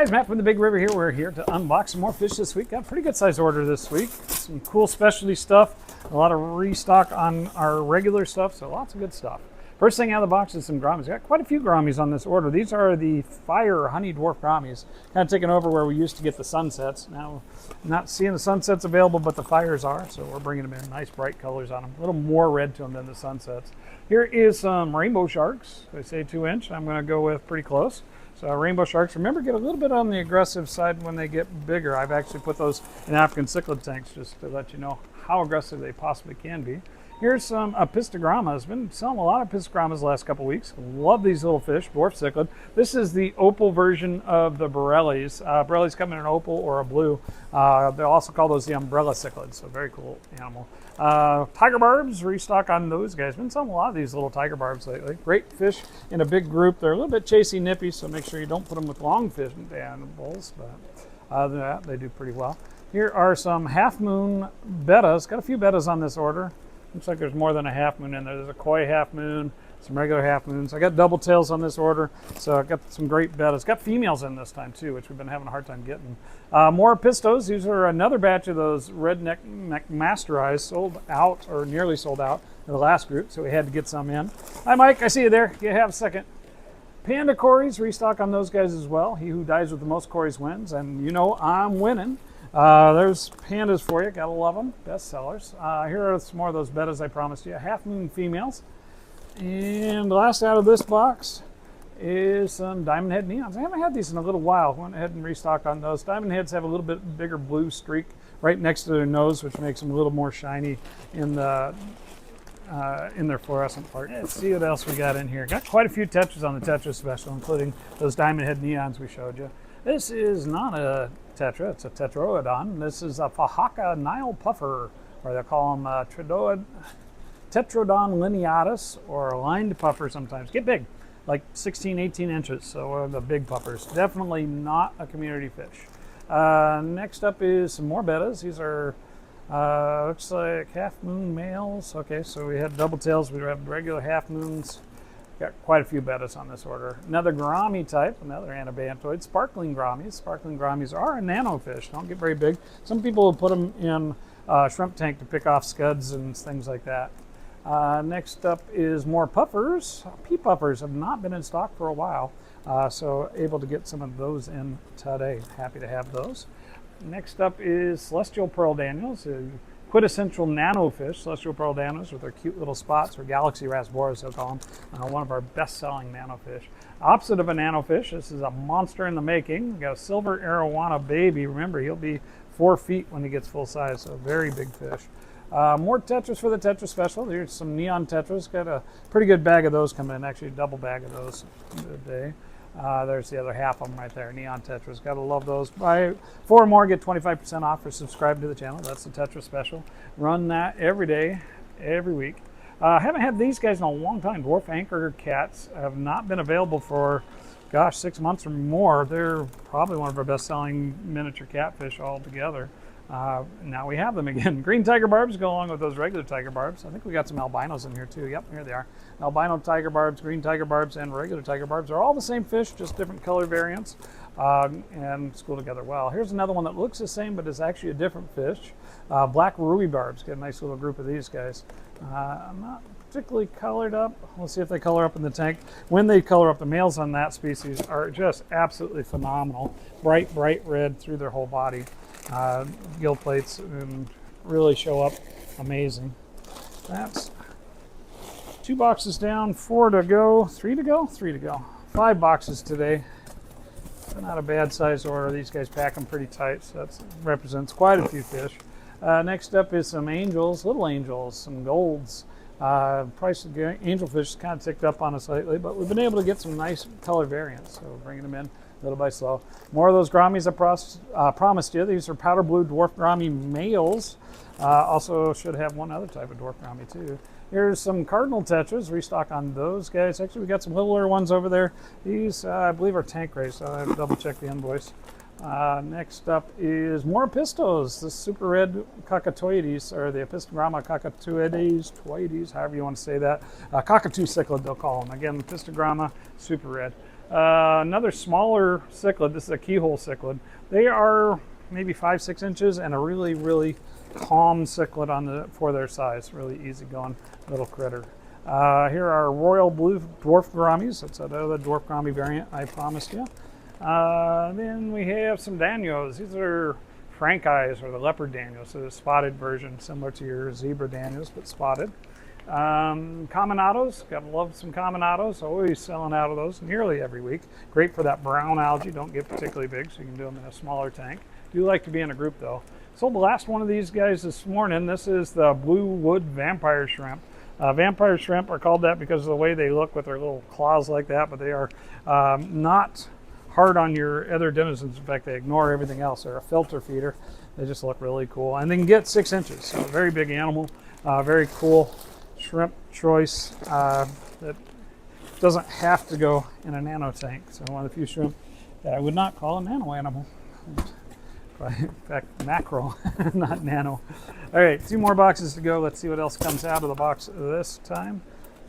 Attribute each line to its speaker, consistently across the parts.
Speaker 1: guys, Matt from the Big River here. We're here to unbox some more fish this week. Got a pretty good size order this week. Some cool specialty stuff. A lot of restock on our regular stuff, so lots of good stuff. First thing out of the box is some gouramis. Got quite a few gouramis on this order. These are the Fire Honey Dwarf gouramis. Kind of taking over where we used to get the sunsets. Now, not seeing the sunsets available, but the fires are, so we're bringing them in. Nice bright colors on them. A little more red to them than the sunsets. Here is some rainbow sharks. They say 2-inch. I'm going to go with pretty close. So rainbow sharks, remember, get a little bit on the aggressive side when they get bigger. I've actually put those in African cichlid tanks just to let you know how aggressive they possibly can be. Here's some Apistogrammas. Been selling a lot of Apistogrammas the last couple weeks. Love these little fish, dwarf cichlid. This is the opal version of the Borellis. Borellis come in an opal or a blue. They also call those the umbrella cichlids, so very cool animal. Tiger barbs, restock on those guys. Been selling a lot of these little tiger barbs lately. Great fish in a big group. They're a little bit chasey, nippy, so make sure you don't put them with longfish animals, but other than that, they do pretty well. Here are some half moon bettas. Got a few bettas on this order. Looks like there's more than a half moon in there. There's a koi half moon, some regular half moons. I got double tails on this order, so I got some great bettas. Got females in this time too, which we've been having a hard time getting. More pistos. These are another batch of those redneck masterized, sold out or nearly sold out in the last group, so we had to get some in. Hi, Mike. I see you there. You have a second. Panda cories, restock on those guys as well. He who dies with the most cories wins, and you know I'm winning. There's pandas for you. Gotta love them. Best sellers. Here are some more of those bettas I promised you. Half moon females. And last out of this box is some diamond head neons. I haven't had these in a little while. Went ahead and restocked on those. Diamond heads have a little bit bigger blue streak right next to their nose, which makes them a little more shiny in their fluorescent part. Let's see what else we got in here. Got quite a few tetras on the Tetra special, including those diamond head neons we showed you. This is not a tetra, it's a tetroodon. This is a Fahaka Nile puffer, or they call them Tetrodon lineatus, or lined puffer sometimes. Get big, like 16, 18 inches, so the big puffers. Definitely not a community fish. Next up is some more bettas. These are, looks like half moon males. Okay, so we had double tails, we have regular half moons. Got quite a few bettas on this order. Another gourami type, another anabantoid, sparkling gouramis. Sparkling gouramis are a nano fish, don't get very big. Some people will put them in a shrimp tank to pick off scuds and things like that. Next up is more puffers. Pea puffers have not been in stock for a while, so able to get some of those in today. Happy to have those. Next up is celestial pearl daniels. Quintessential nano fish, celestial pearl daniels with their cute little spots, or galaxy rasboras they'll call them. One of our best-selling nano fish. Opposite of a nano fish, this is a monster in the making. We got a silver arowana baby. Remember, he'll be 4 feet when he gets full size, so very big fish. More tetras for the tetra special. Here's some neon tetras. Got a pretty good bag of those coming in, actually a double bag of those today. There's the other half of them right there, neon tetras. Gotta love those. Buy 4 or more, get 25% off, or subscribe to the channel. That's the tetra special. Run that every day, every week. Haven't had these guys in a long time. Dwarf anchor cats have not been available for, gosh, 6 months or more. They're probably one of our best-selling miniature catfish altogether. Now we have them again. Green tiger barbs go along with those regular tiger barbs. I think we got some albinos in here too. Yep, here they are. Albino tiger barbs, green tiger barbs, and regular tiger barbs are all the same fish, just different color variants, and school together well. Here's another one that looks the same, but is actually a different fish. Black ruby barbs. Get a nice little group of these guys. I'm not particularly colored up. We'll see if they color up in the tank. When they color up, the males on that species are just absolutely phenomenal. Bright red through their whole body. Gill plates and really show up amazing. That's 2 boxes down, 4 to go, 3 to go, 3 to go. 5 boxes today. Not a bad size order. These guys pack them pretty tight, so that represents quite a few fish. Next up is some angels, little angels, some golds. Price of angelfish has kind of ticked up on us lately, but we've been able to get some nice color variants, so bringing them in little by slow. More of those gouramis I promised you. These are powder blue dwarf gourami males. Also should have one other type of dwarf gourami too. Here's some cardinal tetras. Restock on those guys. Actually, we got some littler ones over there. These, I believe, are tank raised, so I have to double check the invoice. Next up is more pistos. The super red cockatoides, or the Apistogramma cockatoides, however you want to say that. Cockatoo cichlid, they'll call them. Again, Apistogramma, super red. Another smaller cichlid. This is a keyhole cichlid. They are maybe 5-6 inches and a really, really calm cichlid for their size. Really easygoing little critter. Here are royal blue dwarf gouramis. That's another dwarf gourami variant I promised you. Then we have some danios. These are frank eyes, or the leopard danios, so the spotted version, similar to your zebra danios, but spotted. Caminados, gotta love some caminados. Always selling out of those nearly every week. Great for that brown algae. Don't get particularly big, so you can do them in a smaller tank. Do like to be in a group though. Sold the last one of these guys this morning. This is the blue wood vampire shrimp. Vampire shrimp are called that because of the way they look with their little claws like that, but they are not hard on your other denizens. In fact, they ignore everything else. They're a filter feeder. They just look really cool. And they can get 6 inches, so a very big animal. Very cool shrimp choice that doesn't have to go in a nano tank. So one of the few shrimp that I would not call a nano animal. In fact, macro, not nano. All right, 2 more boxes to go. Let's see what else comes out of the box this time.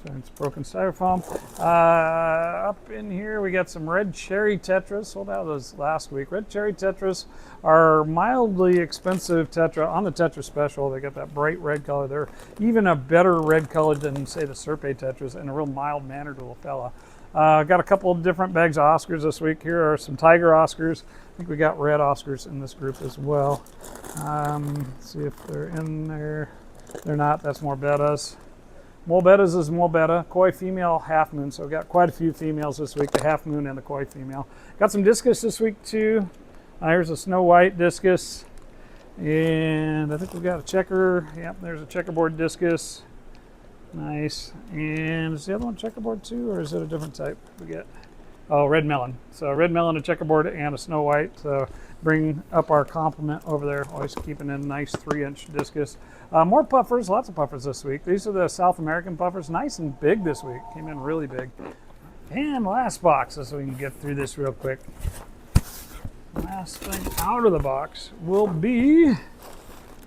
Speaker 1: So it's broken styrofoam. Up in here, we got some red cherry tetras. Sold out of those last week. Red cherry tetras are mildly expensive tetra on the Tetra Special. They got that bright red color. They're even a better red color than, say, the Serpe tetras, and a real mild-mannered little fella. Got a couple of different bags of Oscars this week. Here are some tiger Oscars. I think we got red Oscars in this group as well. Let's see if they're in there. They're not. That's more bettas. More bettas is more betta. Koi female, half moon. So we got quite a few females this week, the half moon and the koi female. Got some discus this week too. Here's a snow white discus. And I think we got a checker. Yep, there's a checkerboard discus. Nice. And is the other one checkerboard too, or is it a different type? We get, oh, red melon. So red melon, a checkerboard, and a snow white. So bring up our complement over there. Always keeping in a nice 3-inch discus. More puffers, lots of puffers this week. These are the South American puffers, nice and big this week. Came in really big. And last box, so we can get through this real quick. Last thing out of the box will be,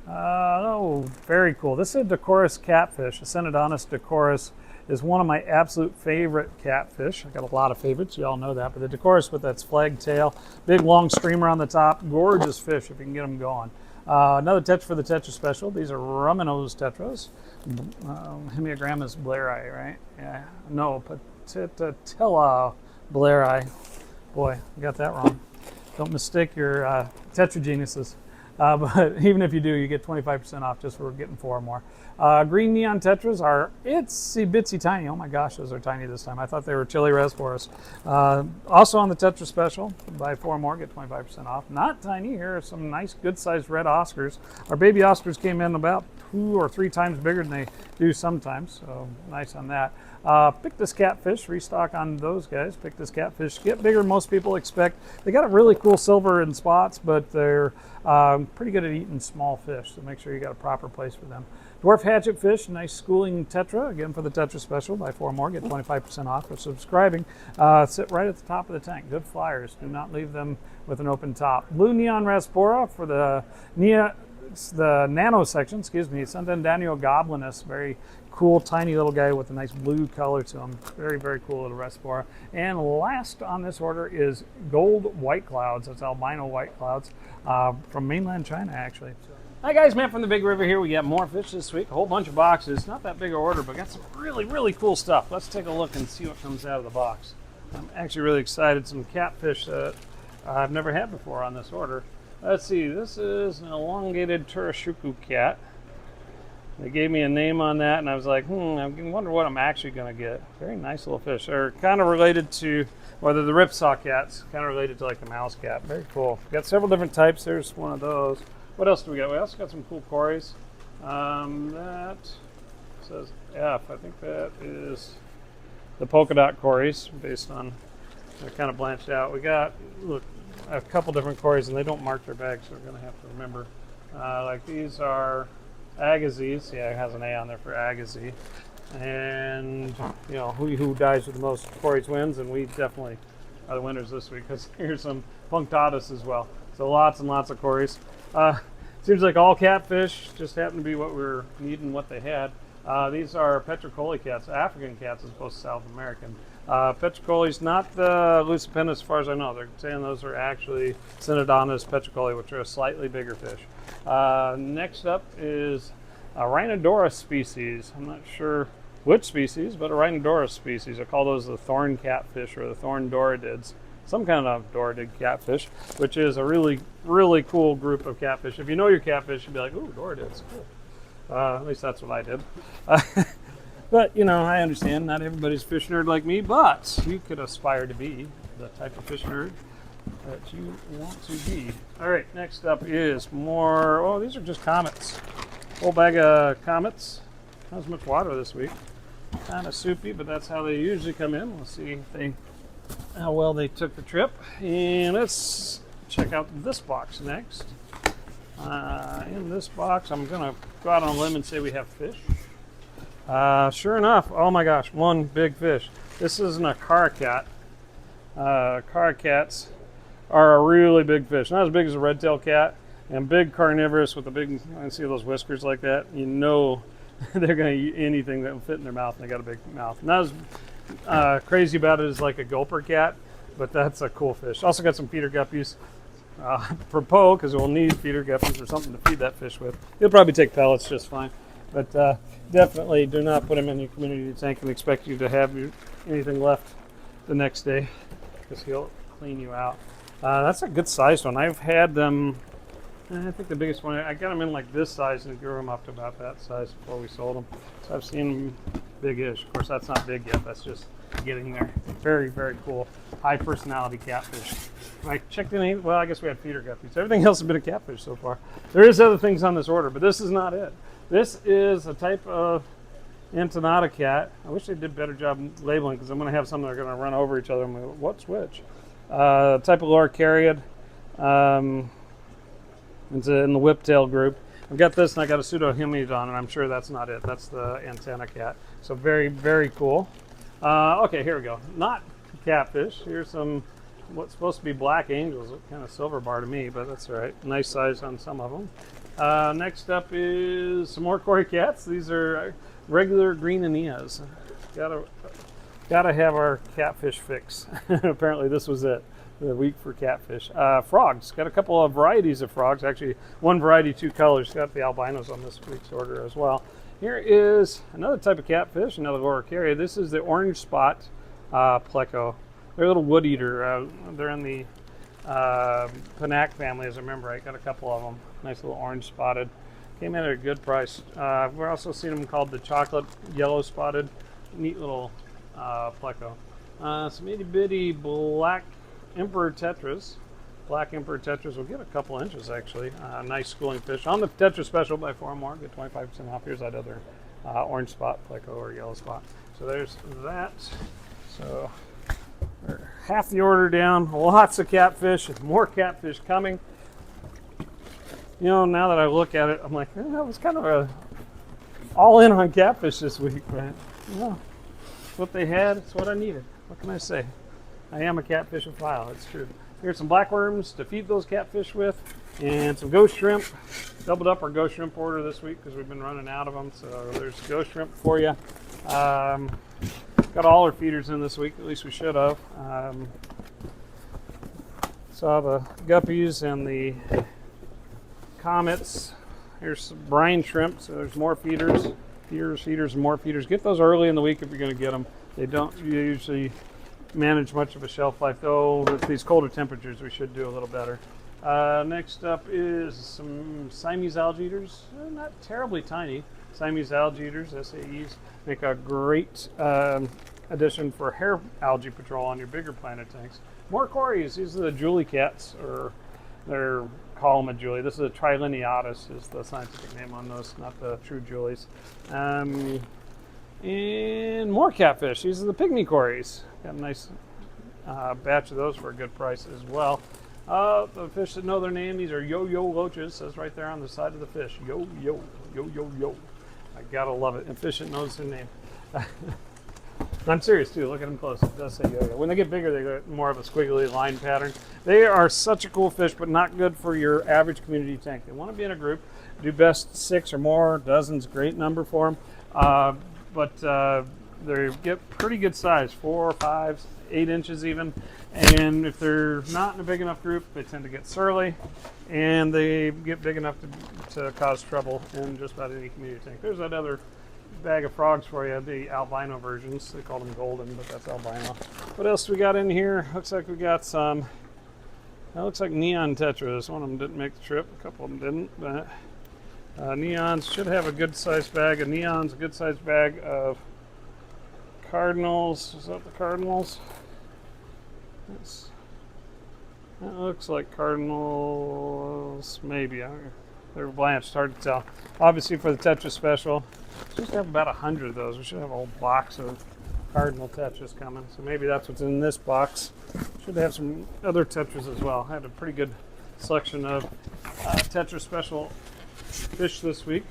Speaker 1: oh, very cool. This is a Decorus catfish. A Synodontis decorus is one of my absolute favorite catfish. I got a lot of favorites, you all know that, but the Decorus with that flag tail, big long streamer on the top, gorgeous fish if you can get them going. Another tetra for the Tetra Special. These are Rumminose tetras. Hemiogrammus blairi, right? Yeah, no, Patitella blairi. Boy, I got that wrong. Don't mistake your tetragenuses. But even if you do, you get 25% off just for getting 4 more. Green neon tetras are itsy bitsy tiny. Oh my gosh, those are tiny this time. I thought they were chili Rasboras. Also on the Tetra Special, buy 4 more, get 25% off. Not tiny. Here are some nice, good-sized red Oscars. Our baby Oscars came in about 2 or 3 times bigger than they do sometimes, so nice on that. Pictus catfish, restock on those guys. Pictus catfish get bigger than most people expect. They got a really cool silver in spots, but they're pretty good at eating small fish, so make sure you got a proper place for them. Dwarf hatchet fish, nice schooling tetra, again for the Tetra Special. Buy 4 more, get 25% off for subscribing. Sit right at the top of the tank. Good flyers. Do not leave them with an open top. Blue neon Raspora for the nano section, Sundandanio goblinus, very cool tiny little guy with a nice blue color to him. Very, very cool little Raspora. And last on this order is gold white clouds. That's albino white clouds from mainland China, actually. Hi guys, Matt from the Big River here. We got more fish this week, a whole bunch of boxes. Not that big an order, but got some really, really cool stuff. Let's take a look and see what comes out of the box. I'm actually really excited. Some catfish that I've never had before on this order. Let's see, this is an elongated Turashuku cat. They gave me a name on that, and I was like, I wonder what I'm actually going to get. Very nice little fish. They're kind of related to, or they're the ripsaw cats, kind of related to like the mouse cat. Very cool. Got several different types. There's one of those. What else do we got? We also got some cool cories. That says F. I think that is the polka dot cories, based on, they're kind of blanched out. We got, look, a couple different cories, and they don't mark their bags, so we're going to have to remember. Like these are Agassiz. Yeah, it has an A on there for Agassiz. And, you know, who dies with the most cories wins, and we definitely are the winners this week, because here's some punctatus as well. So lots and lots of cories. Seems like all catfish just happened to be what we were needing, what they had. These are Petricoli cats, African cats as opposed to South American. Petricoles, not the Lucipena as far as I know. They're saying those are actually Synodontis petricole, which are a slightly bigger fish. Next up is a Rhinodora species. I'm not sure which species, but a Rhinodora species. I call those the thorn catfish or the thorn doradids. Some kind of doradid catfish, which is a really, really cool group of catfish. If you know your catfish, you'd be like, ooh, doradids, cool. At least that's what I did. But, you know, I understand not everybody's a fish nerd like me, but you could aspire to be the type of fish nerd that you want to be. All right, next up is more, oh, these are just comets. Whole bag of comets. Not as much water this week. Kind of soupy, but that's how they usually come in. We'll see how well they took the trip. And let's check out this box next. In this box, I'm going to go out on a limb and say we have fish. Sure enough, oh my gosh, one big fish. This isn't a caracat. Caracats are a really big fish. Not as big as a red-tailed cat, and big carnivorous with a big, I see those whiskers like that. You know they're going to eat anything that will fit in their mouth, and they got a big mouth. Not as crazy about it as like a gulper cat, but that's a cool fish. Also got some feeder guppies for Poe, because we'll need feeder guppies or something to feed that fish with. He'll probably take pellets just fine. But definitely do not put them in your community tank and expect you to have anything left the next day, because he'll clean you out. That's a good sized one. I've had them, I think the biggest one, I got them in like this size and grew them up to about that size before we sold them. So I've seen them big-ish. Of course, that's not big yet. That's just getting there. Very, very cool. High personality catfish. I checked in, well, I guess we had feeder guppies. Everything else has been a catfish so far. There is other things on this order, but this is not it. This is a type of Entonata cat. I wish they did a better job labeling, because I'm going to have some that are going to run over each other. I'm like, what's which? Type of Loricariid. It's in the whiptail group. I've got this, and I got a Pseudohemidon, and I'm sure that's not it. That's the antenna cat. So very, very cool. Okay, here we go. Not catfish. Here's some what's supposed to be black angels. Look kind of silver bar to me, but that's all right. Nice size on some of them. Next up is some more koi cats. These are regular green Aeneas. Gotta have our catfish fix. Apparently this was it, the week for catfish. Frogs, got a couple of varieties of frogs. Actually, one variety, two colors. Got the albinos on this week's order as well. Here is another type of catfish, another Loricariid. This is the orange spot pleco. They're a little wood eater. They're in the Panac family, as I remember. I got a couple of them. Nice little orange spotted. Came in at a good price. We're also seeing them called the chocolate yellow spotted. Neat little pleco. Some itty bitty black emperor tetras. Black emperor tetras will get a couple inches actually. Nice schooling fish. On the tetra special by 4 more. Get 25% off. Here's that other orange spot pleco or yellow spot. So there's that. So we're half the order down. Lots of catfish. More catfish coming. You know, now that I look at it, I'm like, that was kind of all in on catfish this week, but you know, it's what they had. It's what I needed. What can I say? I am a catfishophile. It's true. Here's some blackworms to feed those catfish with, and some ghost shrimp. Doubled up our ghost shrimp order this week because we've been running out of them. So there's ghost shrimp for you. Got all our feeders in this week. At least we should have. Saw the guppies and the comets. Here's some brine shrimp. So there's more feeders, feeders, and more feeders. Get those early in the week if you're going to get them. They don't usually manage much of a shelf life, though. With these colder temperatures, we should do a little better. Next up is some Siamese algae eaters. Not terribly tiny. Siamese algae eaters, SAEs, make a great addition for hair algae patrol on your bigger planet tanks. More cories. These are the Julie cats, or they're call them a Julie. This is a Trilineatus is the scientific name on those, not the true Julies. And more catfish. These are the pygmy cories. Got a nice batch of those for a good price as well. The fish that know their name, these are yo-yo loaches. Says right there on the side of the fish. Yo-yo, yo-yo-yo. I gotta love it. And fish that knows their name. I'm serious too. Look at them close. It does say yo-yo. When they get bigger, they get more of a squiggly line pattern. They are such a cool fish, but not good for your average community tank. They want to be in a group. Do best 6 or more. Dozens, great number for them. But They get pretty good size, 4, 5, 8 inches even. And if they're not in a big enough group, they tend to get surly, and they get big enough to cause trouble in just about any community tank. There's that other bag of frogs for you, the albino versions. They call them golden, but that's albino. What else do we got in here? Looks like we got some, that looks like neon tetras. One of them didn't make the trip, a couple of them didn't, but neons should have a good sized bag of neons, a good sized bag of cardinals. Is that the cardinals? That looks like cardinals, maybe. They're blanched, hard to tell. Obviously for the Tetra Special, we should have about 100 of those. We should have a whole box of cardinal Tetras coming. So maybe that's what's in this box. Should have some other Tetras as well. I had a pretty good selection of Tetra Special fish this week.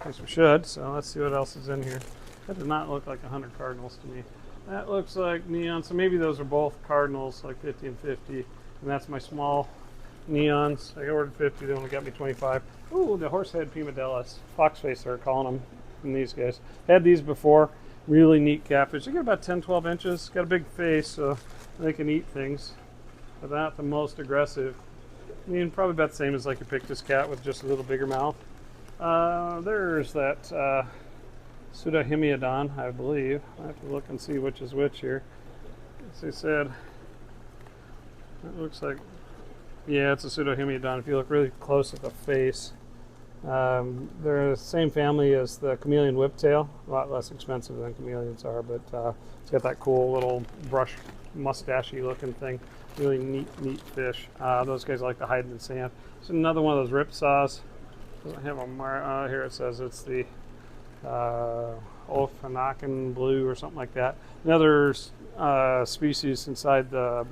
Speaker 1: At least we should. So let's see what else is in here. That does not look like 100 cardinals to me. That looks like neon, so maybe those are both cardinals, like 50 and 50. And that's my small neons. I ordered 50, they only got me 25. Ooh, the horsehead pimadellas. Foxface, they're calling them from these guys. Had these before. Really neat catfish. They get about 10, 12 inches. Got a big face, so they can eat things. But not the most aggressive. I mean, probably about the same as like a Pictus cat with just a little bigger mouth. There's that Pseudohemiodon, I believe. I have to look and see which is which here. As they said, it looks like, yeah, it's a Pseudohemiodon. If you look really close at the face, they're the same family as the chameleon whiptail. A lot less expensive than chameleons are, but it's got that cool little brush, mustachy looking thing. Really neat fish. Those guys like to hide in the sand. It's another one of those ripsaws. Doesn't have a here it says it's the Ophanacan blue or something like that. Another species inside the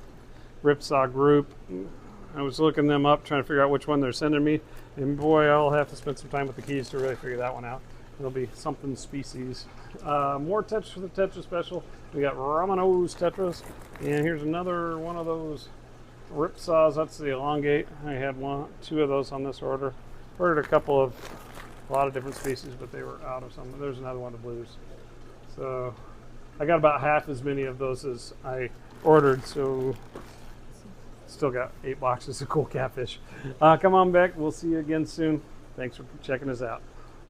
Speaker 1: ripsaw group. I was looking them up, trying to figure out which one they're sending me, and boy, I'll have to spend some time with the keys to really figure that one out. It'll be something species. More tetras for the Tetra Special. We got Romanos tetras, and here's another one of those ripsaws. That's the elongate. I had two of those on this order. Ordered a lot of different species, but they were out of some. There's another one of the blues. So I got about half as many of those as I ordered, so still got 8 boxes of cool catfish. Come on back. We'll see you again soon. Thanks for checking us out.